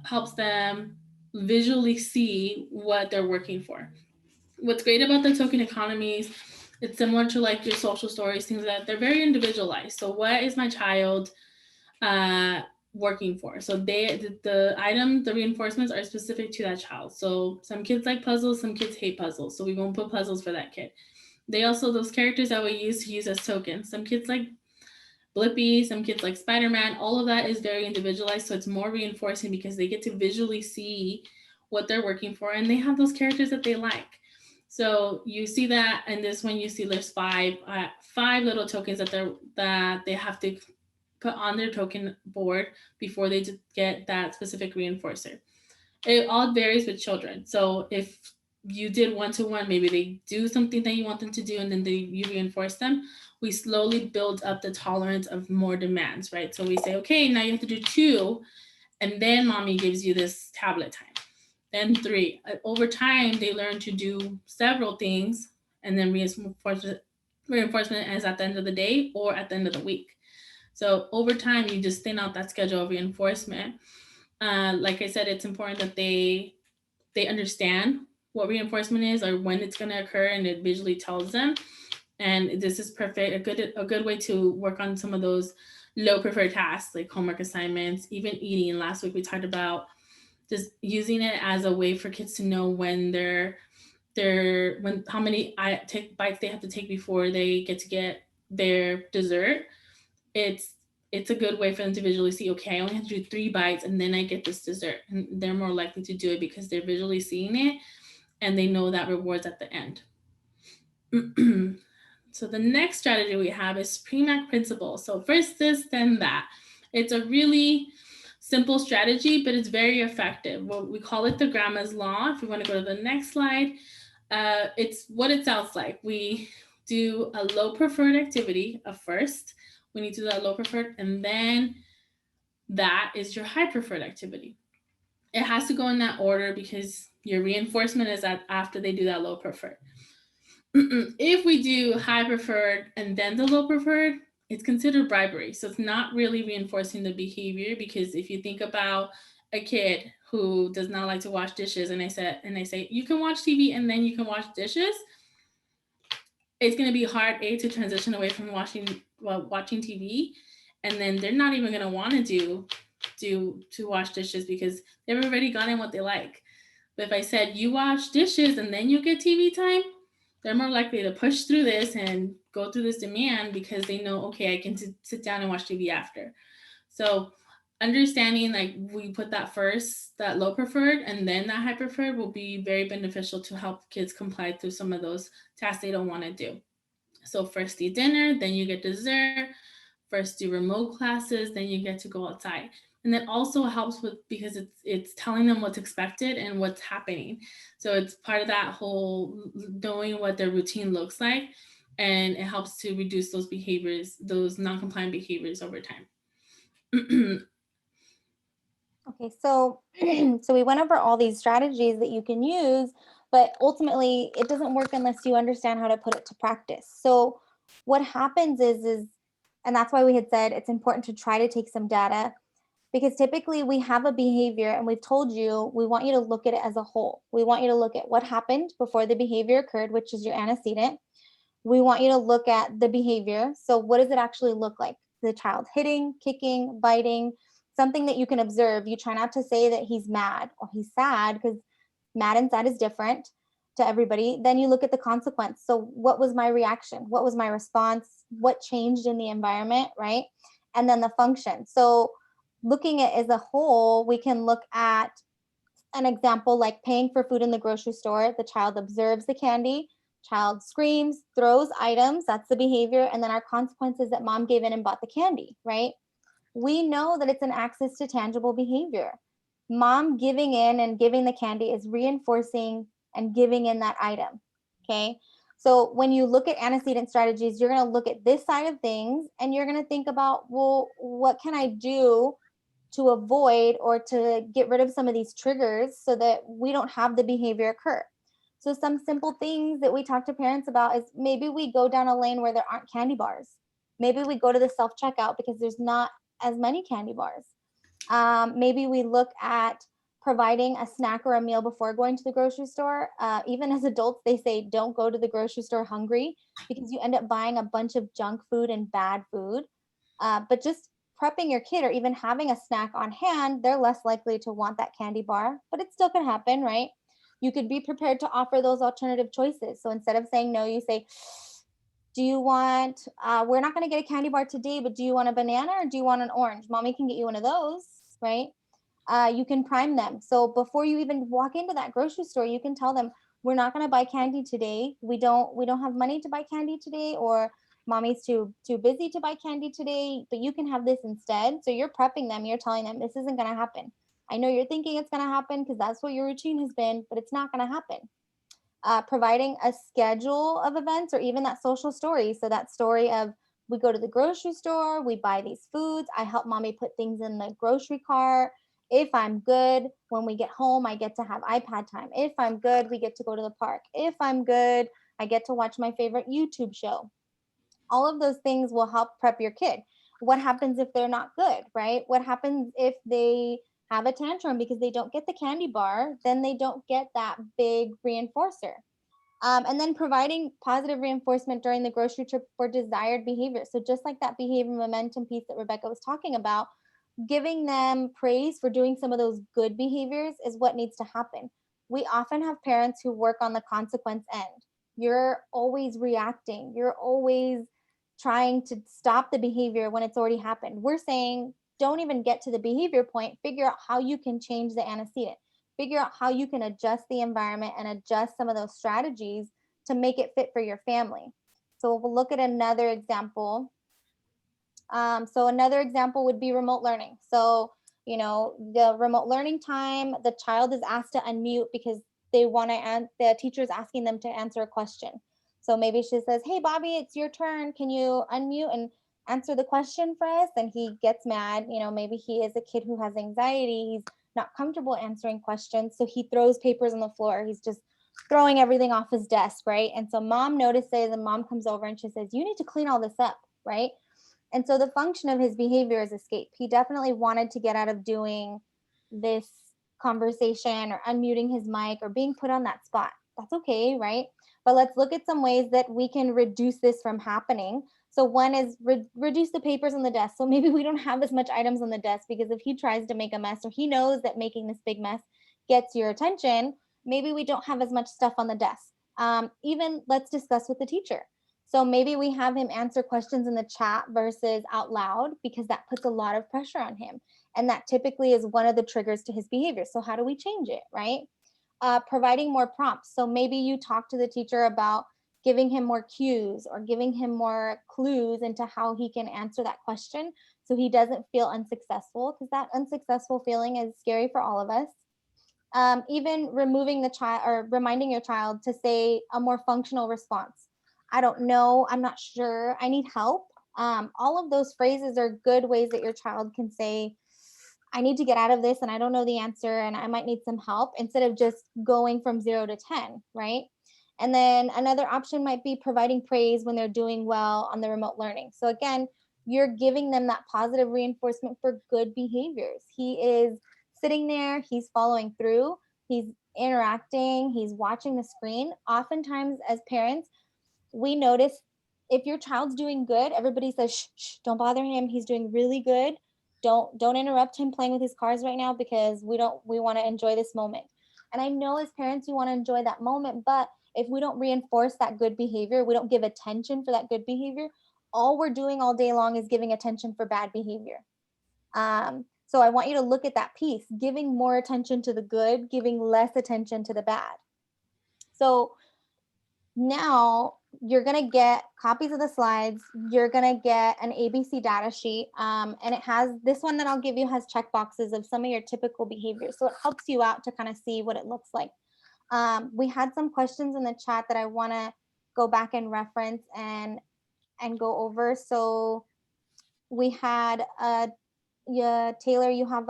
helps them visually see what they're working for. What's great about the token economies, it's similar to like your social stories, things that they're very individualized. So what is my child working for? So the reinforcements are specific to that child. So some kids like puzzles, some kids hate puzzles, so we won't put puzzles for that kid. Those characters that we use as tokens. Some kids like Blippi, some kids like Spider-Man. All of that is very individualized, so it's more reinforcing because they get to visually see what they're working for, and they have those characters that they like. So you see that, and this one you see there's five little tokens that they have to put on their token board before they get that specific reinforcer. It all varies with children. So if you did one-to-one, maybe they do something that you want them to do, and then you reinforce them. We slowly build up the tolerance of more demands, right? So we say, okay, now you have to do 2, and then mommy gives you this tablet time. Then 3. Over time, they learn to do several things, and then reinforcement is at the end of the day or at the end of the week. So over time, you just thin out that schedule of reinforcement. Like I said, it's important that they understand what reinforcement is or when it's going to occur, and it visually tells them. And this is perfect, a good way to work on some of those low preferred tasks like homework assignments, even eating. Last week we talked about just using it as a way for kids to know when how many bites they have to take before they get their dessert. It's a good way for them to visually see, okay, I only have to do 3 bites and then I get this dessert. And they're more likely to do it because they're visually seeing it and they know that rewards at the end. So the next strategy we have is premack principle. So first this, then that. It's a really simple strategy, but it's very effective. Well, we call it the grandma's law. If you want to go to the next slide, it's what it sounds like. We do a low preferred activity first. We need to do that low preferred, and then that is your high preferred activity. It has to go in that order because your reinforcement is after they do that low preferred. If we do high preferred and then the low preferred, it's considered bribery. So it's not really reinforcing the behavior, because if you think about a kid who does not like to wash dishes and I say you can watch TV and then you can wash dishes, it's going to be hard to transition away from watching TV, and then they're not even going to want to wash dishes because they've already gotten what they like. But if I said you wash dishes and then you get TV time, they're more likely to push through this and go through this demand because they know, okay, I can sit down and watch TV after. So understanding, like, we put that first, that low preferred, and then that high preferred will be very beneficial to help kids comply through some of those tasks they don't want to do. So first eat dinner, then you get dessert. First do remote classes, then you get to go outside. And that also helps because it's telling them what's expected and what's happening. So it's part of that whole knowing what their routine looks like, and it helps to reduce those behaviors, those non-compliant behaviors over time. Okay, so we went over all these strategies that you can use, but ultimately it doesn't work unless you understand how to put it to practice. So what happens is, and that's why we had said it's important to try to take some data, because typically we have a behavior and we've told you, we want you to look at it as a whole. We want you to look at what happened before the behavior occurred, which is your antecedent. We want you to look at the behavior. So what does it actually look like? The child hitting, kicking, biting, something that you can observe. You try not to say that he's mad or he's sad, because mad and sad is different to everybody. Then you look at the consequence. So what was my reaction? What was my response? What changed in the environment, right? And then the function. So looking at it as a whole, we can look at an example like paying for food in the grocery store. The child observes the candy, Child screams, throws items, that's the behavior. And then our consequence is that mom gave in and bought the candy, right? We know that it's an access to tangible behavior. Mom giving in and giving the candy is reinforcing and giving in that item, okay? So when you look at antecedent strategies, you're going to look at this side of things and you're going to think about, well, what can I do to avoid or to get rid of some of these triggers so that we don't have the behavior occur? So some simple things that we talk to parents about is maybe we go down a lane where there aren't candy bars. Maybe we go to the self-checkout because there's not as many candy bars. Maybe we look at providing a snack or a meal before going to the grocery store. Even as adults, they say don't go to the grocery store hungry because you end up buying a bunch of junk food and bad food. But just prepping your kid or even having a snack on hand, they're less likely to want that candy bar, but it still can happen, right? You could be prepared to offer those alternative choices. So instead of saying no, you say, do you want, we're not going to get a candy bar today, but do you want a banana or do you want an orange? Mommy can get you one of those, right? You can prime them. So before you even walk into that grocery store, you can tell them, we're not going to buy candy today. We don't have money to buy candy today, or mommy's too busy to buy candy today, but you can have this instead. So you're prepping them. You're telling them this isn't going to happen. I know you're thinking it's going to happen because that's what your routine has been, but it's not going to happen. Providing a schedule of events or even that social story. So that story of we go to the grocery store, we buy these foods, I help mommy put things in the grocery cart. If I'm good, when we get home, I get to have iPad time. If I'm good, we get to go to the park. If I'm good, I get to watch my favorite YouTube show. All of those things will help prep your kid. What happens if they're not good, right? What happens if they have a tantrum because they don't get the candy bar? Then they don't get that big reinforcer. And then providing positive reinforcement during the grocery trip for desired behavior. So just like that behavior momentum piece that Rebecca was talking about, giving them praise for doing some of those good behaviors is what needs to happen. We often have parents who work on the consequence end. You're always reacting. You're always trying to stop the behavior when it's already happened. We're saying, don't even get to the behavior point. Figure out how you can change the antecedent. Figure out how you can adjust the environment and adjust some of those strategies to make it fit for your family. So we'll look at another example. So another example would be remote learning. So, you know, the remote learning time, the child is asked to unmute because they want to, the teacher is asking them to answer a question. So maybe she says, hey, Bobby, it's your turn. Can you unmute and answer the question for us? And he gets mad. You know, maybe he is a kid who has anxiety. He's not comfortable answering questions. So he throws papers on the floor. He's just throwing everything off his desk, right? And so mom notices and mom comes over and she says, you need to clean all this up, right? And so the function of his behavior is escape. He definitely wanted to get out of doing this conversation or unmuting his mic or being put on that spot. That's okay, right? But let's look at some ways that we can reduce this from happening. So one is reduce the papers on the desk. So maybe we don't have as much items on the desk because if he tries to make a mess or he knows that making this big mess gets your attention, maybe we don't have as much stuff on the desk. Even let's discuss with the teacher. So maybe we have him answer questions in the chat versus out loud because that puts a lot of pressure on him. And that typically is one of the triggers to his behavior. So how do we change it, right? Providing more prompts. So maybe you talk to the teacher about giving him more cues or giving him more clues into how he can answer that question so he doesn't feel unsuccessful, because that unsuccessful feeling is scary for all of us. Even removing the child or reminding your child to say a more functional response. I don't know, I'm not sure, I need help. All of those phrases are good ways that your child can say, I need to get out of this and I don't know the answer and I might need some help, instead of just going from 0 to 10, right? And then another option might be providing praise when they're doing well on the remote learning. So again, you're giving them that positive reinforcement for good behaviors. He is sitting there, he's following through, he's interacting, he's watching the screen. Oftentimes as parents, we notice if your child's doing good, everybody says, shh, shh, don't bother him. He's doing really good. Don't interrupt him playing with his cars right now because we want to enjoy this moment. And I know as parents, you want to enjoy that moment, but if we don't reinforce that good behavior, we don't give attention for that good behavior, all we're doing all day long is giving attention for bad behavior. So I want you to look at that piece, giving more attention to the good, giving less attention to the bad. So Now you're going to get copies of the slides. You're going to get an ABC data sheet. And it has, this one that I'll give you has check boxes of some of your typical behaviors. So it helps you out to kind of see what it looks like. We had some questions in the chat that I want to go back and reference and go over. So we had Taylor, you have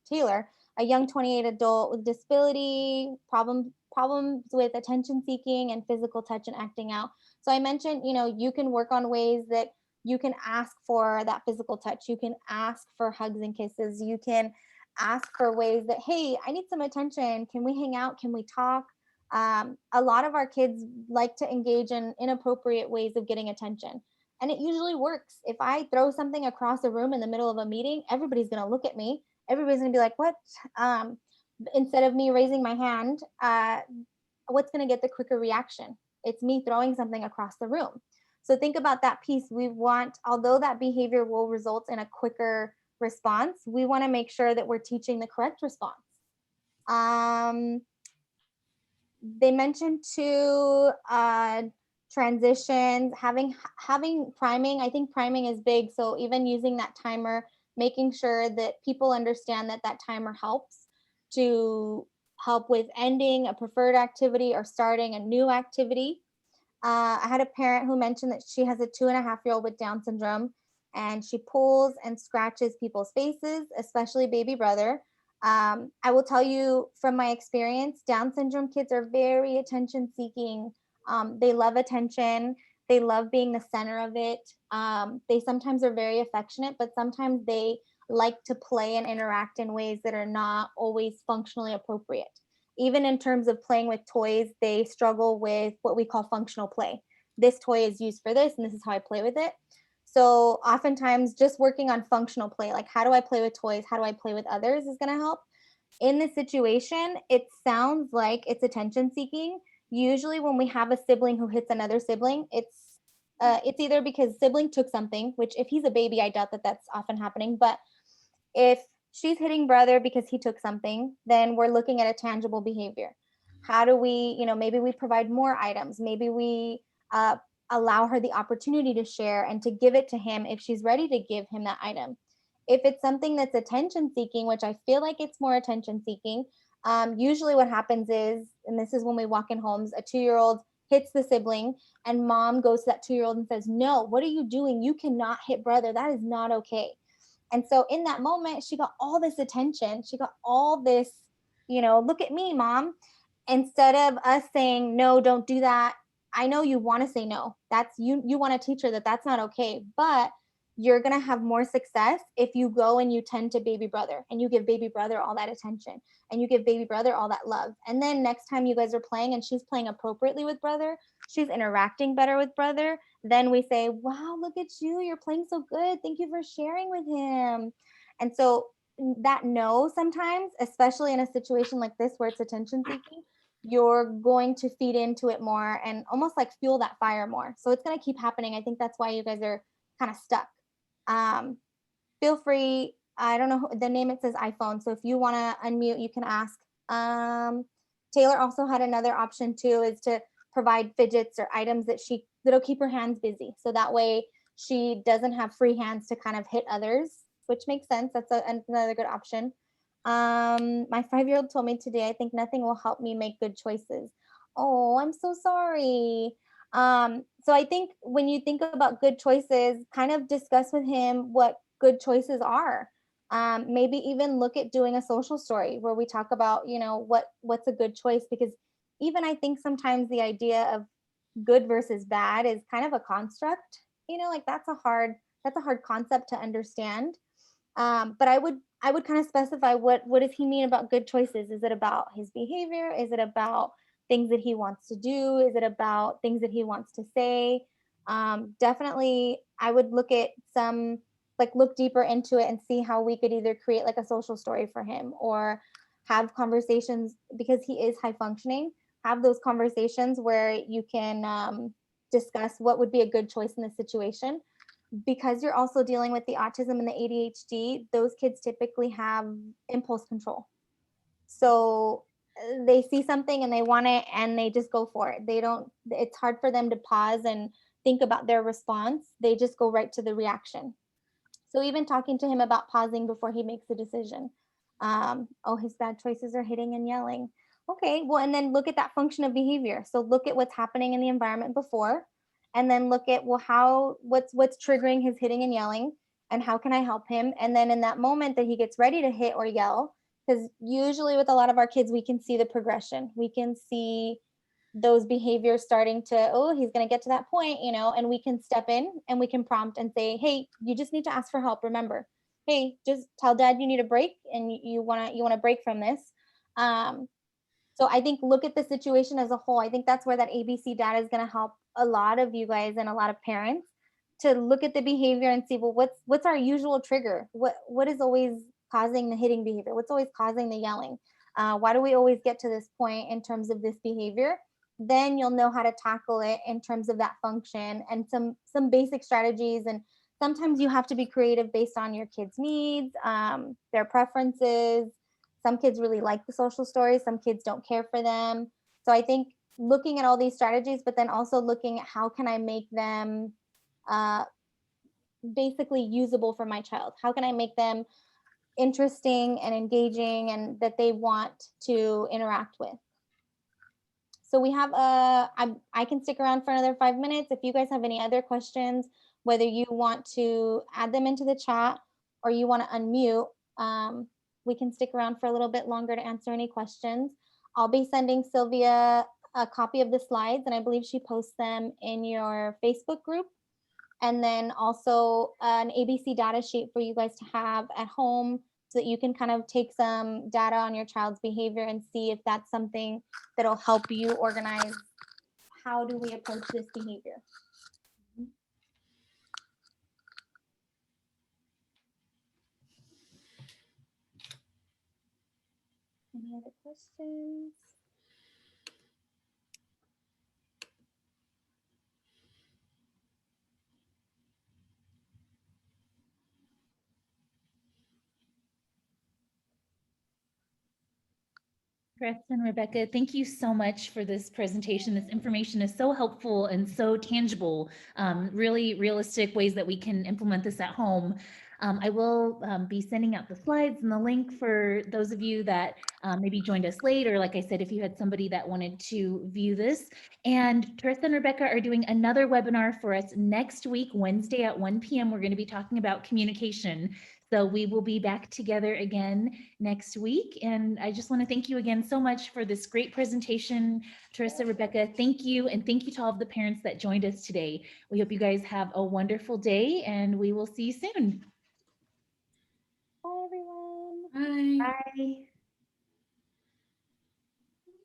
Taylor, a young 28 adult with disability, problems with attention seeking and physical touch and acting out. So I mentioned, you can work on ways that you can ask for that physical touch. You can ask for hugs and kisses. You can ask for ways that, hey, I need some attention. Can we hang out? Can we talk? A lot of our kids like to engage in inappropriate ways of getting attention. And it usually works. If I throw something across a room in the middle of a meeting, everybody's going to look at me. Everybody's going to be like, what? Instead of me raising my hand, what's going to get the quicker reaction? It's me throwing something across the room. So think about that piece. We want, although that behavior will result in a quicker response, we want to make sure that we're teaching the correct response. They mentioned too, transitions, having priming. I think priming is big. So even using that timer, making sure that people understand that that timer helps to help with ending a preferred activity or starting a new activity. I had a parent who mentioned that she has a 2.5-year-old with Down syndrome, and she pulls and scratches people's faces, especially baby brother. I will tell you from my experience, Down syndrome kids are very attention seeking. They love attention. They love being the center of it. They sometimes are very affectionate, but sometimes they like to play and interact in ways that are not always functionally appropriate. Even in terms of playing with toys, they struggle with what we call functional play. This toy is used for this, and this is how I play with it. So oftentimes just working on functional play, like how do I play with toys? How do I play with others is going to help. In this situation, it sounds like it's attention seeking. Usually when we have a sibling who hits another sibling, it's either because sibling took something, which if he's a baby, I doubt that that's often happening. But if she's hitting brother because he took something, then we're looking at a tangible behavior. How do we, maybe we provide more items. Maybe we allow her the opportunity to share and to give it to him if she's ready to give him that item. If it's something that's attention seeking, which I feel like it's more attention seeking, usually what happens is, and this is when we walk in homes, a 2-year-old hits the sibling and mom goes to that 2-year-old and says, no, what are you doing? You cannot hit brother. That is not okay. And so in that moment, she got all this attention. She got all this, look at me, mom. Instead of us saying, no, don't do that. I know you want to say no. That's you want to teach her that that's not okay. But you're going to have more success if you go and you tend to baby brother and you give baby brother all that attention and you give baby brother all that love. And then next time you guys are playing and she's playing appropriately with brother, she's interacting better with brother, then we say, wow, look at you. You're playing so good. Thank you for sharing with him. And so that no, sometimes, especially in a situation like this where it's attention seeking, you're going to feed into it more and almost like fuel that fire more. So it's going to keep happening. I think that's why you guys are kind of stuck. Feel free. I don't know the name. It says iPhone. So if you want to unmute, you can ask. Taylor also had another option too, is to provide fidgets or items that'll keep her hands busy. So that way she doesn't have free hands to kind of hit others, which makes sense. That's another good option. My 5-year-old told me today, I think nothing will help me make good choices. Oh, I'm so sorry. So I think when you think about good choices, kind of discuss with him what good choices are. Maybe even look at doing a social story where we talk about, what's a good choice, because even I think sometimes the idea of good versus bad is kind of a construct, like that's a hard concept to understand. But I would kind of specify what does he mean about good choices? Is it about his behavior? Is it about things that he wants to do? Is it about things that he wants to say? Definitely, I would look at look deeper into it and see how we could either create like a social story for him or have conversations, because he is high functioning, have those conversations where you can discuss what would be a good choice in this situation. Because you're also dealing with the autism and the ADHD, those kids typically have impulse control. So they see something and they want it and they just go for it. They don't, it's hard for them to pause and think about their response. They just go right to the reaction. So even talking to him about pausing before he makes a decision. Oh, his bad choices are hitting and yelling. Okay, well, and then look at that function of behavior. So look at what's happening in the environment before, and then look at, well, what's triggering his hitting and yelling, and how can I help him? And then in that moment that he gets ready to hit or yell, because usually with a lot of our kids, we can see the progression. We can see those behaviors starting to, oh, he's going to get to that point, and we can step in and we can prompt and say, hey, you just need to ask for help. Remember, hey, just tell dad you need a break and you want to break from this. So I think look at the situation as a whole. I think that's where that ABC data is going to help a lot of you guys and a lot of parents to look at the behavior and see, well, what's our usual trigger? What is always causing the hitting behavior? What's always causing the yelling? Why do we always get to this point in terms of this behavior? Then you'll know how to tackle it in terms of that function and some basic strategies. And sometimes you have to be creative based on your kids' needs, their preferences. Some kids really like the social stories, some kids don't care for them. So I think looking at all these strategies, but then also looking at how can I make them basically usable for my child? How can I make them interesting and engaging and that they want to interact with? So we have I can stick around for another 5 minutes. If you guys have any other questions, whether you want to add them into the chat or you want to unmute, we can stick around for a little bit longer to answer any questions. I'll be sending Sylvia a copy of the slides, and I believe she posts them in your Facebook group. And then also an ABC data sheet for you guys to have at home so that you can kind of take some data on your child's behavior and see if that's something that'll help you organize how do we approach this behavior. Any other questions? Teressa and Rebecca, thank you so much for this presentation. This information is so helpful and so tangible, really realistic ways that we can implement this at home. I will be sending out the slides and the link for those of you that maybe joined us late, or like I said, if you had somebody that wanted to view this. And Teressa and Rebecca are doing another webinar for us next week, Wednesday at 1 p.m. We're going to be talking about communication. So we will be back together again next week. And I just want to thank you again so much for this great presentation. Teressa, Rebecca, thank you. And thank you to all of the parents that joined us today. We hope you guys have a wonderful day and we will see you soon. Bye, everyone. Bye. Bye.